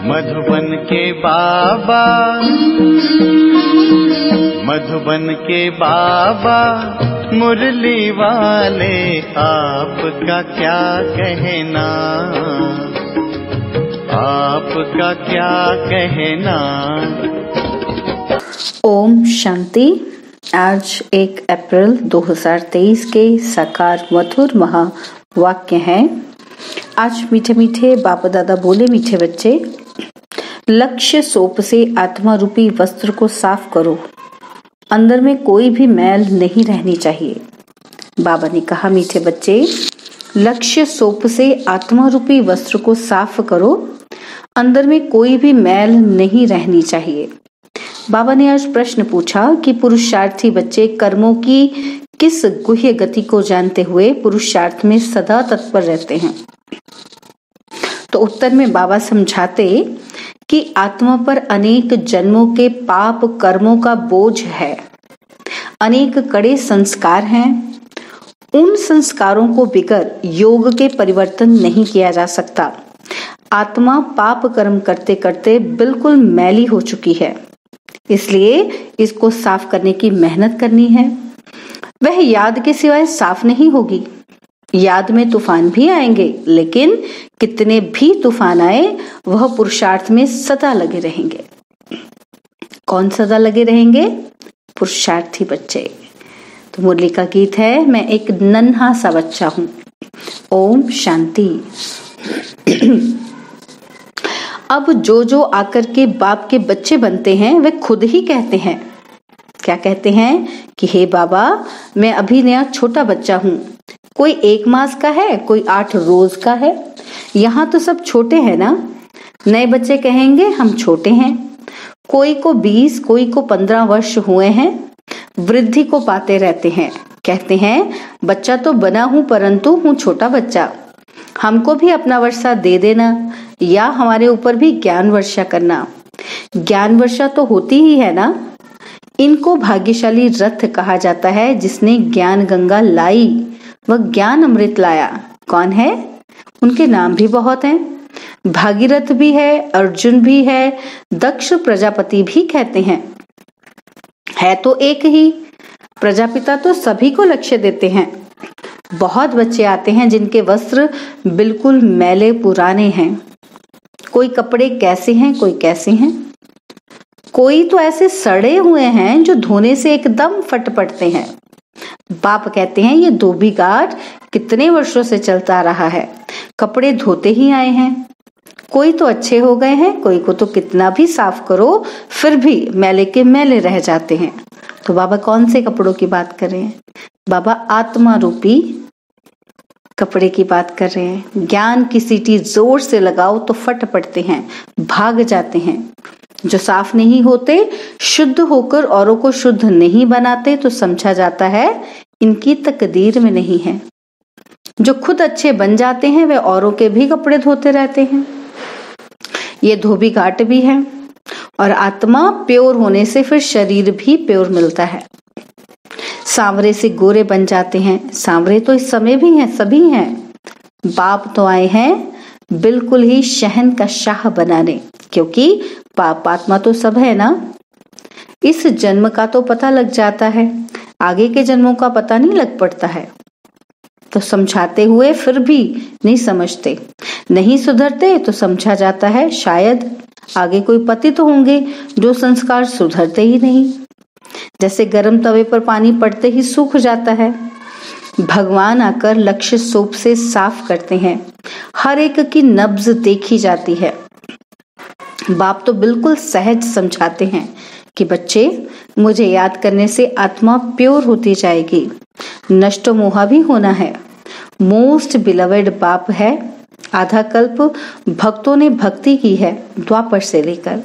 मधुबन के बाबा, मधुबन के बाबा मुरली वाले, आपका क्या कहना, आपका क्या कहना। ओम शांति। आज 1 अप्रैल 2023 के साकार मधुर महावाक्य हैं। आज मीठे मीठे बाप दादा बोले, मीठे बच्चे, लक्ष्य सोप से आत्मा रूपी वस्त्र को साफ करो, अंदर में कोई भी मैल नहीं रहनी चाहिए। बाबा ने कहा, मीठे बच्चे, लक्ष्य सोप से आत्मा रूपी वस्त्र को साफ करो, अंदर में कोई भी मैल नहीं रहनी चाहिए। बाबा ने आज प्रश्न पूछा कि पुरुषार्थी बच्चे कर्मों की किस गुह्य गति को जानते हुए पुरुषार्थ में सदा तत्पर रहते हैं। तो उत्तर में बाबा समझाते कि आत्मा पर अनेक जन्मों के पाप कर्मों का बोझ है, अनेक कड़े संस्कार हैं। उन संस्कारों को बिगर योग के परिवर्तन नहीं किया जा सकता। आत्मा पाप कर्म करते करते बिल्कुल मैली हो चुकी है, इसलिए इसको साफ करने की मेहनत करनी है। वह याद के सिवाय साफ नहीं होगी। याद में तूफान भी आएंगे, लेकिन कितने भी तूफान आए वह पुरुषार्थ में सदा लगे रहेंगे। कौन सदा लगे रहेंगे? पुरुषार्थी बच्चे। तो मुरली का गीत है, मैं एक नन्हा सा बच्चा हूं। ओम शांति। अब जो आकर के बाप के बच्चे बनते हैं वे खुद ही कहते हैं, क्या कहते हैं कि हे बाबा, मैं अभी नया छोटा बच्चा हूं। कोई 1 मास का है, कोई 8 रोज का है। यहाँ तो सब छोटे हैं ना। नए बच्चे कहेंगे हम छोटे हैं। कोई को 20, कोई को 15 वर्ष हुए हैं। वृद्धि को पाते रहते हैं, कहते हैं बच्चा तो बना हूं परंतु हूं छोटा बच्चा। हमको भी अपना वर्षा दे देना, या हमारे ऊपर भी ज्ञान वर्षा करना। ज्ञान वर्षा तो होती ही है ना। इनको भाग्यशाली रथ कहा जाता है, जिसने ज्ञान गंगा लाई, वह ज्ञान अमृत लाया। कौन है? उनके नाम भी बहुत हैं। भागीरथ भी है, अर्जुन भी है, दक्ष प्रजापति भी कहते हैं। है तो एक ही। प्रजापिता तो सभी को लक्ष्य देते हैं। बहुत बच्चे आते हैं जिनके वस्त्र बिल्कुल मैले पुराने हैं। कोई कपड़े कैसे हैं, कोई कैसे हैं। कोई तो ऐसे सड़े हुए हैं जो धोने से एकदम फट पड़ते हैं। बाप कहते हैं ये धोबी घाट कितने वर्षों से चलता रहा है, कपड़े धोते ही आए हैं। कोई तो अच्छे हो गए हैं, कोई को तो कितना भी साफ करो फिर भी मैले के मैले रह जाते हैं। तो बाबा कौन से कपड़ों की बात कर रहे हैं? बाबा आत्मा रूपी कपड़े की बात कर रहे हैं। ज्ञान की सीटी जोर से लगाओ तो फट पड़ते हैं, भाग जाते हैं। जो साफ नहीं होते, शुद्ध होकर औरों को शुद्ध नहीं बनाते, तो समझा जाता है इनकी तकदीर में नहीं है। जो खुद अच्छे बन जाते हैं वे औरों के भी कपड़े धोते रहते हैं। ये धोबी घाट भी है। और आत्मा प्योर होने से फिर शरीर भी प्योर मिलता है। सांवरे से गोरे बन जाते हैं। सांवरे तो इस समय भी हैं, सभी हैं। बाप तो आए हैं बिल्कुल ही शहन का शाह बनाने, क्योंकि पाप आत्मा तो सब है ना। इस जन्म का तो पता लग जाता है, आगे के जन्मों का पता नहीं लग पड़ता है। तो समझाते हुए फिर भी नहीं समझते, नहीं सुधरते, तो समझा जाता है शायद आगे कोई पति तो होंगे जो संस्कार सुधरते ही नहीं। जैसे गर्म तवे पर पानी पड़ते ही सूख जाता है। भगवान आकर लक्ष्य सोप से साफ करते हैं। हर एक की नब्ज देखी जाती है। बाप तो बिल्कुल सहज समझाते हैं कि बच्चे, मुझे याद करने से आत्मा प्योर होती जाएगी। नष्ट मोहा भी होना है। मोस्ट बिलवेड बाप है। आधा कल्प भक्तों ने भक्ति की है, द्वापर से लेकर,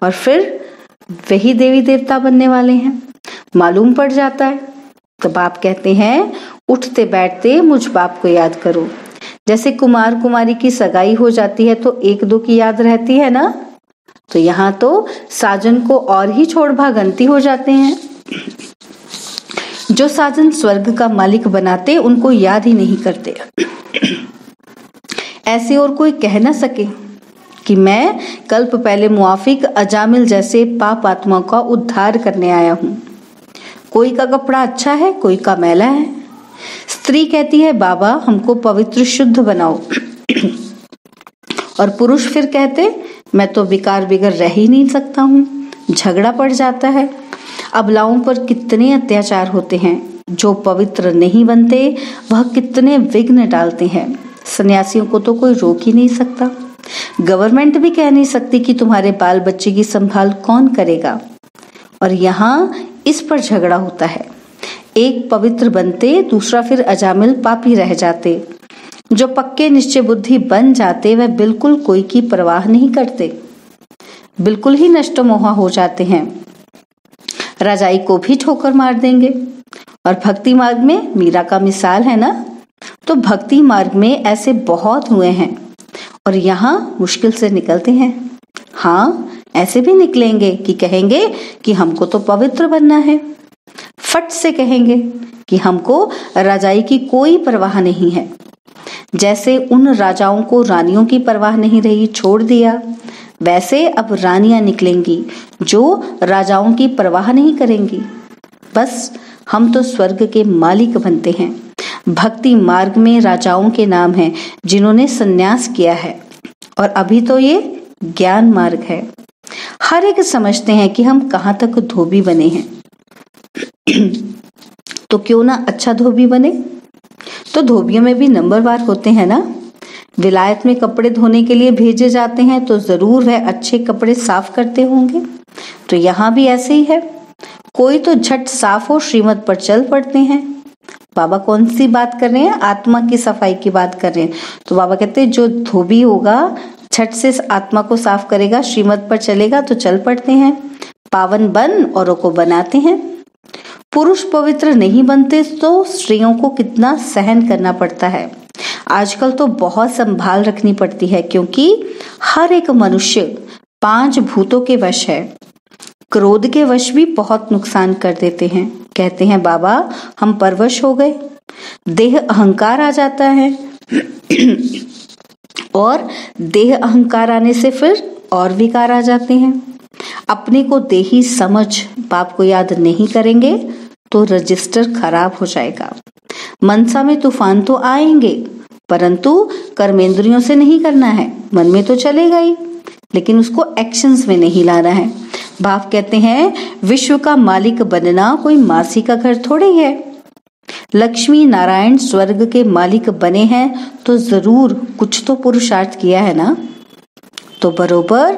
और फिर वही देवी देवता बनने वाले हैं, मालूम पड़ जाता है। तो बाप कहते हैं उठते बैठते मुझ बाप को याद करो। जैसे कुमार कुमारी की सगाई हो जाती है तो 1-2 की याद रहती है ना, तो यहाँ तो साजन को और ही छोड़ भागंती हो जाते हैं। जो साजन स्वर्ग का मालिक बनाते उनको याद ही नहीं करते। ऐसे और कोई कह ना सके। कि मैं कल्प पहले मुआफिक अजामिल जैसे पाप आत्माओं का उद्धार करने आया हूँ। कोई का कपड़ा अच्छा है, कोई का मैला है। स्त्री कहती है बाबा हमको पवित्र शुद्ध बनाओ और पुरुष फिर कहते मैं तो बेकार बिगर रह ही नहीं सकता हूँ। झगड़ा पड़ जाता है। अबलाओं पर कितने अत्याचार होते हैं। जो पवित्र नहीं बनते वह कितने विघ्न डालते हैं। सन्यासियों को तो कोई रोक ही नहीं सकता। गवर्नमेंट भी कह नहीं सकती कि तुम्हारे बाल बच्चे की संभाल कौन करेगा। और यहाँ इस पर झगड़ा होता है। एक पवित्र बनते, दूसरा फिर अजामिल पापी रह जाते। जो पक्के निश्चय बुद्धि बन जाते वह बिल्कुल कोई की परवाह नहीं करते, बिल्कुल ही नष्ट मोहा हो जाते हैं। राजाई को भी ठोकर मार देंगे। और भक्ति मार्ग में मीरा का मिसाल है ना, तो भक्ति मार्ग में ऐसे बहुत हुए हैं और यहाँ मुश्किल से निकलते हैं। हाँ, ऐसे भी निकलेंगे कि कहेंगे कि हमको तो पवित्र बनना है। फट से कहेंगे कि हमको राजाई की कोई परवाह नहीं है। जैसे उन राजाओं को रानियों की परवाह नहीं रही, छोड़ दिया, वैसे अब रानियां निकलेंगी जो राजाओं की परवाह नहीं करेंगी। बस हम तो स्वर्ग के मालिक बनते हैं। भक्ति मार्ग में राजाओं के नाम हैं जिन्होंने संन्यास किया है, और अभी तो ये ज्ञान मार्ग है। हर एक समझते हैं कि हम कहाँ तक धोबी बने हैं। तो क्यों ना अच्छा धोबी बने। तो धोबियों में भी नंबरवार होते हैं ना। विलायत में कपड़े धोने के लिए भेजे जाते हैं तो जरूर वह अच्छे कपड़े साफ करते होंगे। तो यहाँ भी ऐसे ही है। कोई तो झट साफ हो श्रीमत पर चल पड़ते हैं। बाबा कौन सी बात कर रहे हैं? आत्मा की सफाई की बात कर रहे हैं। तो बाबा कहते हैं जो धोबी होगा झट से आत्मा को साफ करेगा, श्रीमत पर चलेगा तो चल पड़ते हैं। पावन बन औरों को बनाते हैं। पुरुष पवित्र नहीं बनते तो स्त्रियों को कितना सहन करना पड़ता है। आजकल तो बहुत संभाल रखनी पड़ती है, क्योंकि हर एक मनुष्य 5 भूतों के वश है। क्रोध के वश भी बहुत नुकसान कर देते हैं। कहते हैं बाबा हम परवश हो गए, देह अहंकार आ जाता है और देह अहंकार आने से फिर और विकार आ जाते हैं। अपने को देही समझ बाप को याद नहीं करेंगे तो रजिस्टर खराब हो जाएगा। मनसा में तूफान तो आएंगे, परंतु कर्मेंद्रियों से नहीं करना है। मन में तो चलेगा ही, लेकिन उसको एक्शंस में नहीं लाना है। बाप कहते हैं विश्व का मालिक बनना कोई मासी का घर थोड़े ही है। लक्ष्मी नारायण स्वर्ग के मालिक बने हैं तो जरूर कुछ तो पुरुषार्थ किया है ना। तो बरोबर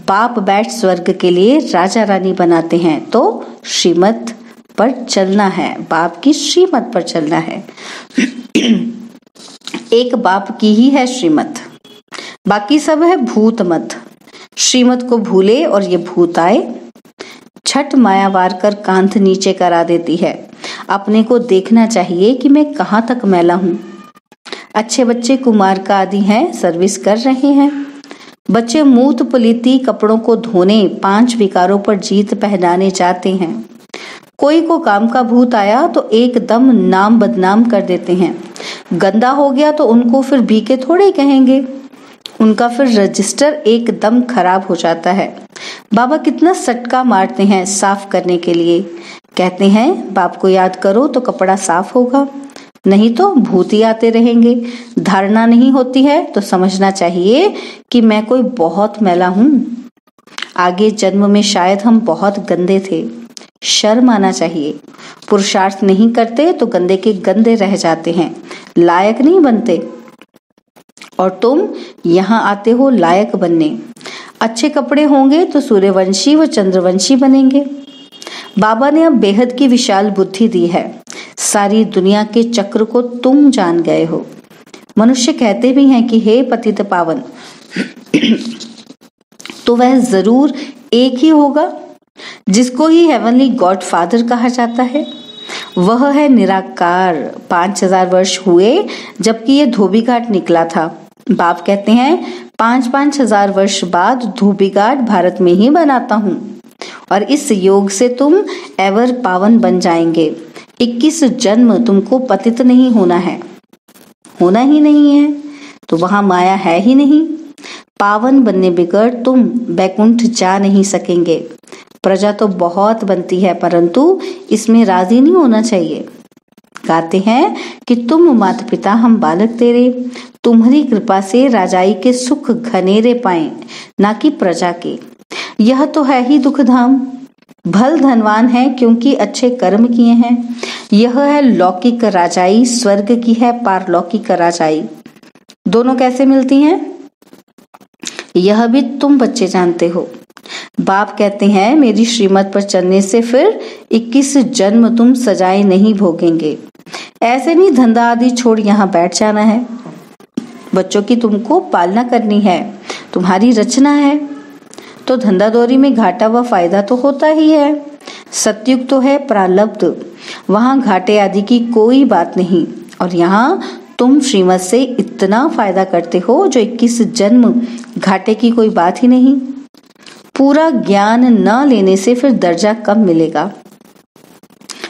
बाप बैठ स्वर्ग के लिए राजा रानी बनाते हैं, तो श्रीमत पर चलना है, बाप की श्रीमत पर चलना है। एक बाप की ही है श्रीमत, बाकी सब है भूत मत। श्रीमत को भूले और ये भूत आए। छठ माया वार कर कांध नीचे करा देती है। अपने को देखना चाहिए कि मैं कहाँ तक मैला हूँ। अच्छे बच्चे कुमार का आदि हैं, सर्विस कर रहे हैं। बच्चे मूत पलीती कपड़ों को धोने 5 विकारों पर जीत पहनाने जाते हैं। कोई को काम का भूत आया तो एकदम नाम बदनाम कर देते हैं। गंदा हो गया तो उनको फिर बीके थोड़े कहेंगे, उनका फिर रजिस्टर एकदम खराब हो जाता है। बाबा कितना सटका मारते हैं साफ करने के लिए। कहते हैं बाप को याद करो तो कपड़ा साफ होगा, नहीं तो भूत ही आते रहेंगे। धारणा नहीं होती है तो समझना चाहिए कि मैं कोई बहुत मैला हूँ। आगे जन्म में शायद हम बहुत गंदे थे। शर्म आना चाहिए। पुरुषार्थ नहीं करते तो गंदे के गंदे रह जाते हैं, लायक नहीं बनते। और तुम यहाँ आते हो लायक बनने। अच्छे कपड़े होंगे तो सूर्यवंशी व चंद्रवंशी बनेंगे। बाबा ने अब बेहद की विशाल बुद्धि दी है। सारी दुनिया के चक्र को तुम जान गए हो। मनुष्य कहते भी हैं कि हे पतित पावन, तो वह जरूर एक ही होगा जिसको ही हेवनली गॉड फादर कहा जाता है। वह है निराकार। 5000 वर्ष हुए जबकि ये धोबी घाट निकला था। बाप कहते हैं 5-5 हजार वर्ष बाद धोबी घाट भारत में ही बनाता हूँ और इस योग से तुम एवर पावन बन जाएंगे। 21 जन्म तुमको पतित नहीं होना है, होना ही नहीं है, तो वहां माया है ही नहीं। पावन बनने बिगड़ तुम बैकुंठ जा नहीं सकेंगे। प्रजा तो बहुत बनती है, परंतु इसमें राजी नहीं होना चाहिए। गाते हैं कि तुम माता पिता हम बालक तेरे, तुम्हारी कृपा से राजाई के सुख घनेरे पाए, ना कि प्रजा के। यह तो है ही दुख धाम। भल धनवान है क्योंकि अच्छे कर्म किए हैं। यह है लौकिक राजाई, स्वर्ग की है पारलौकिक राजाई। दोनों कैसे मिलती हैं, यह भी तुम बच्चे जानते हो। बाप कहते हैं मेरी श्रीमत पर चलने से फिर 21 जन्म तुम सजाए नहीं भोगेंगे। ऐसे नहीं धंधा आदि छोड़ यहाँ बैठ जाना है। बच्चों की तुमको पालना करनी है, तुम्हारी रचना है। तो धंधादौरी में घाटा व फायदा तो होता ही है। सतयुग तो है प्रारब्ध, वहां घाटे आदि की कोई बात नहीं। और यहाँ तुम श्रीमत से इतना फायदा करते हो जो 21 जन्म घाटे की कोई बात ही नहीं। पूरा ज्ञान न लेने से फिर दर्जा कम मिलेगा।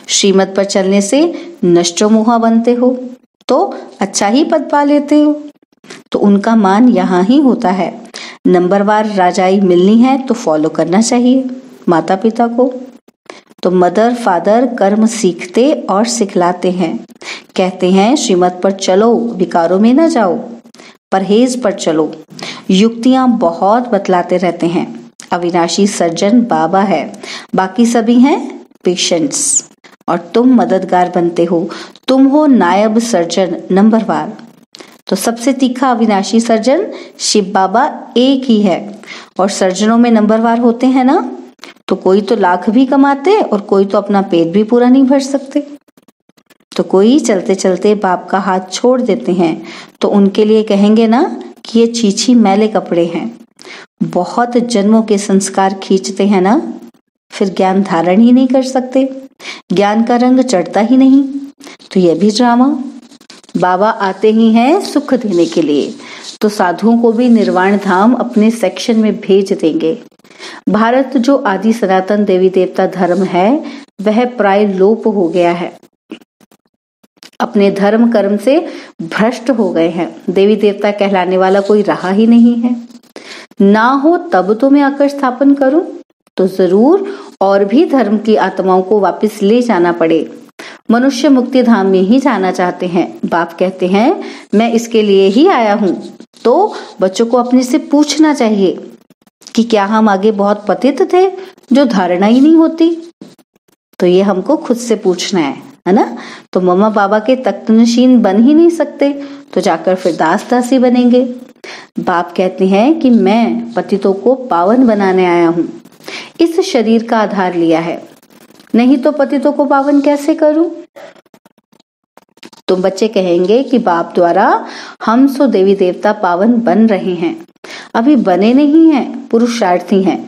श्रीमत पर चलने से नष्टो मोहा बनते हो तो अच्छा ही पद पा लेते हो। तो उनका मान यहाँ ही होता है। नंबरवार राजाई मिलनी है तो फॉलो करना चाहिए माता पिता को। तो मदर फादर कर्म सीखते और सिखलाते हैं। कहते हैं श्रीमत पर चलो, विकारों में न जाओ, परहेज पर चलो। युक्तियां बहुत बतलाते रहते हैं। अविनाशी सर्जन बाबा है, बाकी सभी हैं पेशेंट्स। और तुम मददगार बनते हो, तुम हो नायब सर्जन नंबरवार। तो सबसे तीखा अविनाशी सर्जन शिव बाबा एक ही है। और सर्जनों में नंबरवार होते हैं ना, तो कोई तो लाख भी कमाते और कोई तो अपना पेट भी पूरा नहीं भर सकते। तो कोई चलते चलते बाप का हाथ छोड़ देते हैं तो उनके लिए कहेंगे ना कि ये छीछी मैले कपड़े हैं। बहुत जन्मों के संस्कार खींचते हैं ना, फिर ज्ञान धारण ही नहीं कर सकते, ज्ञान का रंग चढ़ता ही नहीं। तो यह भी ड्रामा। बाबा आते ही हैं सुख देने के लिए, तो साधुओं को भी निर्वाण धाम अपने सेक्शन में भेज देंगे। भारत जो आदि सनातन देवी देवता धर्म है वह प्राय लोप हो गया है। अपने धर्म कर्म से भ्रष्ट हो गए हैं। देवी देवता कहलाने वाला कोई रहा ही नहीं है। ना हो तब तो मैं आकर स्थापन करूं, तो जरूर और भी धर्म की आत्माओं को वापस ले जाना पड़े। मनुष्य मुक्ति धाम में ही जाना चाहते हैं। बाप कहते हैं मैं इसके लिए ही आया हूं। तो बच्चों को अपने से पूछना चाहिए कि क्या हम आगे बहुत पतित थे जो धारणा ही नहीं होती। तो ये हमको खुद से पूछना है ना। तो मम्मा बाबा के तख्तनशीन बन ही नहीं सकते तो जाकर फिर दास दासी बनेंगे। बाप कहते हैं कि मैं पतितों को पावन बनाने आया हूं, इस शरीर का आधार लिया है, नहीं तो पतितों को पावन कैसे करूं। तुम बच्चे कहेंगे कि बाप द्वारा हम सो देवी देवता पावन बन रहे हैं। अभी बने नहीं हैं, पुरुषार्थी हैं।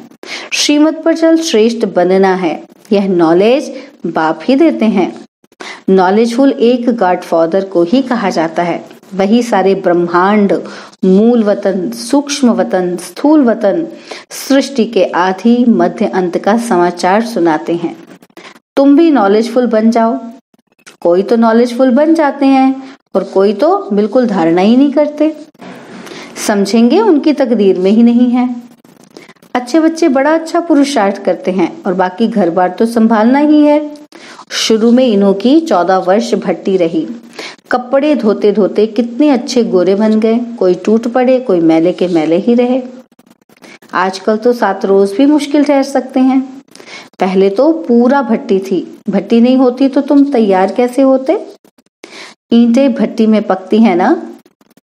श्रीमत पर चल श्रेष्ठ बनना है, यह नॉलेज बाप ही देते हैं। नॉलेजफुल एक गॉडफादर को ही कहा जाता है। वही सारे ब्रह्मांड, मूल वतन, सूक्ष्म वतन, स्थूल वतन, सृष्टि के आदि मध्य अंत का समाचार सुनाते हैं। तुम भी नॉलेजफुल बन जाओ। कोई तो नॉलेजफुल बन जाते हैं और कोई तो बिल्कुल धारणा ही नहीं करते। समझेंगे उनकी तकदीर में ही नहीं है। अच्छे बच्चे बड़ा अच्छा पुरुषार्थ करते हैं और बाकी घर बार तो संभालना ही है। शुरू में इन्हों की 14 वर्ष भट्टी रही। कपड़े धोते धोते कितने अच्छे गोरे बन गए। कोई टूट पड़े, कोई मैले के मैले ही रहे। आजकल तो 7 रोज भी मुश्किल ठहर सकते हैं। पहले तो पूरा भट्टी थी। भट्टी नहीं होती तो तुम तैयार कैसे होते। ईंटें भट्टी में पकती है ना,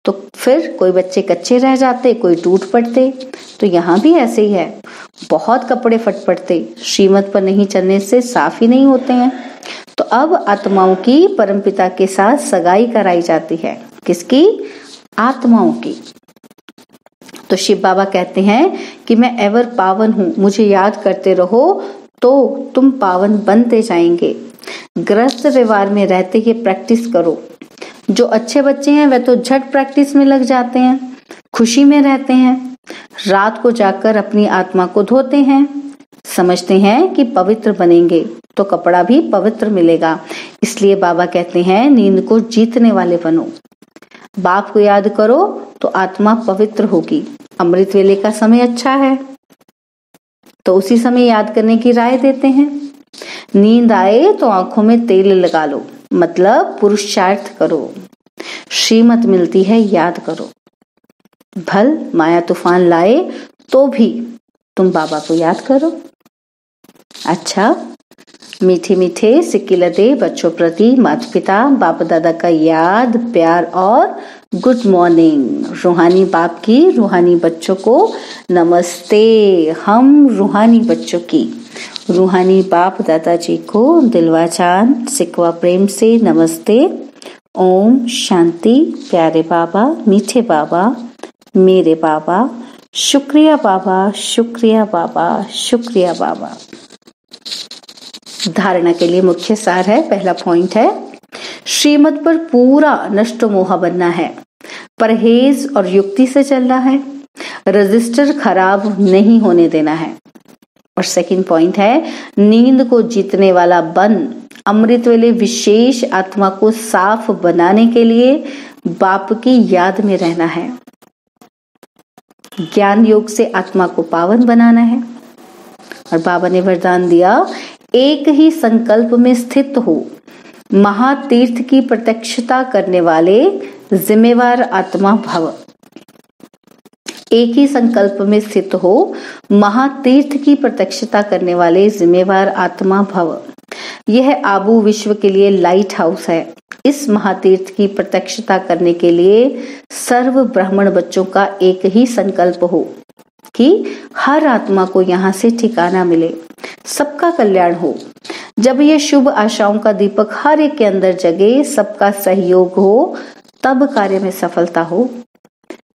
तो फिर कोई बच्चे कच्चे रह जाते, कोई टूट पड़ते। तो यहाँ भी ऐसे ही है। बहुत कपड़े फट पड़ते। श्रीमत पर नहीं चलने से साफ ही नहीं होते हैं। तो अब आत्माओं की परमपिता के साथ सगाई कराई जाती है। किसकी? आत्माओं की। तो शिव बाबा कहते हैं कि मैं एवर पावन हूं, मुझे याद करते रहो तो तुम पावन बनते जाएंगे। गृहस्थ व्यवहार में रहते ये प्रैक्टिस करो। जो अच्छे बच्चे हैं वह तो झट प्रैक्टिस में लग जाते हैं, खुशी में रहते हैं। रात को जाकर अपनी आत्मा को धोते हैं, समझते हैं कि पवित्र बनेंगे तो कपड़ा भी पवित्र मिलेगा। इसलिए बाबा कहते हैं नींद को जीतने वाले बनो। बाप को याद करो तो आत्मा पवित्र होगी। अमृत वेले का समय अच्छा है तो उसी समय याद करने की राय देते हैं। नींद आए तो आंखों में तेल लगा लो, मतलब पुरुषार्थ करो। श्रीमत मिलती है, याद करो। भल माया तूफान लाए तो भी तुम बाबा को याद करो। अच्छा, मीठे मीठे सिक्के लदे बच्चों प्रति माता पिता बाप दादा का याद, प्यार और गुड मॉर्निंग। रूहानी बाप की रूहानी बच्चों को नमस्ते। हम रूहानी बच्चों की रूहानी बाप दादाजी को दिलवा चांद सिकवा प्रेम से नमस्ते। ओम शांति। प्यारे बाबा, मीठे बाबा, मेरे बाबा, शुक्रिया बाबा, शुक्रिया बाबा, शुक्रिया बाबा। धारणा के लिए मुख्य सार है, पहला पॉइंट है श्रीमत पर पूरा नष्ट मोह बनना है, परहेज और युक्ति से चलना है, रजिस्टर खराब नहीं होने देना है। और सेकंड पॉइंट है नींद को जीतने वाला बन अमृत वेले विशेष आत्मा को साफ बनाने के लिए बाप की याद में रहना है। ज्ञान योग से आत्मा को पावन बनाना है। और बाबा ने वरदान दिया, एक ही संकल्प में स्थित हो महातीर्थ की प्रत्यक्षता करने वाले जिम्मेवार आत्मा भव। एक ही संकल्प में स्थित हो महातीर्थ की प्रत्यक्षता करने वाले जिम्मेवार आत्मा भव। यह आबू विश्व के लिए लाइट हाउस है। इस महातीर्थ की प्रत्यक्षता करने के लिए सर्व ब्राह्मण बच्चों का एक ही संकल्प हो कि हर आत्मा को यहाँ से ठिकाना मिले, सबका कल्याण हो। जब यह शुभ आशाओं का दीपक हर एक के अंदर जगे, सबका सहयोग हो, तब कार्य में सफलता हो।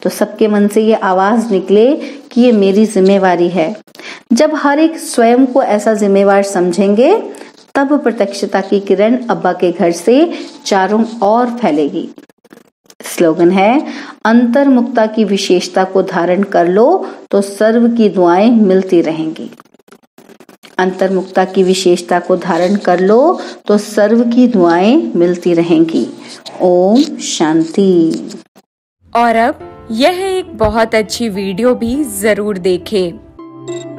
तो सबके मन से ये आवाज निकले कि ये मेरी जिम्मेवारी है। जब हर एक स्वयं को ऐसा जिम्मेवार समझेंगे, तब प्रत्यक्षता की किरण अब्बा के घर से चारों ओर फैलेगी। स्लोगन है, अंतर्मुक्ता की विशेषता को धारण कर लो तो सर्व की दुआएं मिलती रहेंगी। अंतर्मुक्ता की विशेषता को धारण कर लो तो सर्व की दुआएं मिलती रहेंगी। ओम शांति। और अब यह एक बहुत अच्छी वीडियो भी जरूर देखें।